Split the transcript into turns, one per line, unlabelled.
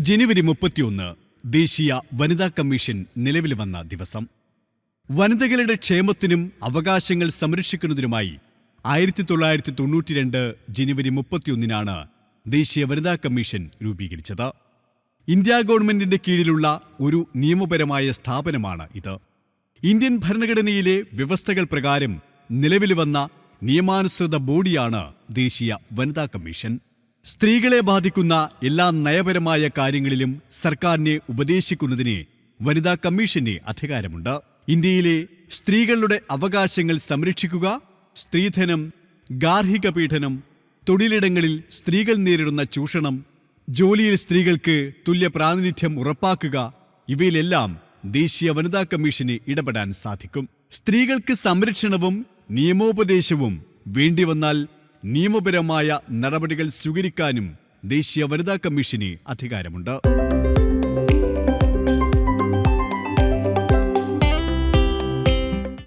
ജനുവരി 31 ദേശീയ വനിതാ കമ്മീഷൻ നിലവിൽ വന്ന ദിവസം. വനിതകളുടെ ക്ഷേമത്തിനും അവകാശങ്ങൾ സംരക്ഷിക്കുന്നതിനുമായി 1992 ജനുവരി 31 ദേശീയ വനിതാ കമ്മീഷൻ രൂപീകരിച്ചത്. ഇന്ത്യ ഗവൺമെന്റിന്റെ കീഴിലുള്ള ഒരു നിയമപരമായ സ്ഥാപനമാണ് ഇത്. ഇന്ത്യൻ ഭരണഘടനയിലെ വ്യവസ്ഥകൾ പ്രകാരം നിലവിൽ വന്ന നിയമാനുസൃത ബോഡിയാണ് ദേശീയ വനിതാ കമ്മീഷൻ. സ്ത്രീകളെ ബാധിക്കുന്ന എല്ലാ നയപരമായ കാര്യങ്ങളിലും സർക്കാരിനെ ഉപദേശിക്കുന്നതിന് വനിതാ കമ്മീഷന് അധികാരമുണ്ട്. ഇന്ത്യയിലെ സ്ത്രീകളുടെ അവകാശങ്ങൾ സംരക്ഷിക്കുക, സ്ത്രീധനം, ഗാർഹിക പീഡനം, തൊഴിലിടങ്ങളിൽ സ്ത്രീകൾ നേരിടുന്ന ചൂഷണം, ജോലിയിൽ സ്ത്രീകൾക്ക് തുല്യ പ്രാതിനിധ്യം ഉറപ്പാക്കുക, ഇവയിലെല്ലാം ദേശീയ വനിതാ കമ്മീഷന് ഇടപെടാൻ സാധിക്കും. സ്ത്രീകൾക്ക് സംരക്ഷണവും നിയമോപദേശവും വേണ്ടിവന്നാൽ നിയമപരമായ നടപടികൾ സ്വീകരിക്കാനും ദേശീയ വനിതാ കമ്മീഷന് അധികാരമുണ്ട്.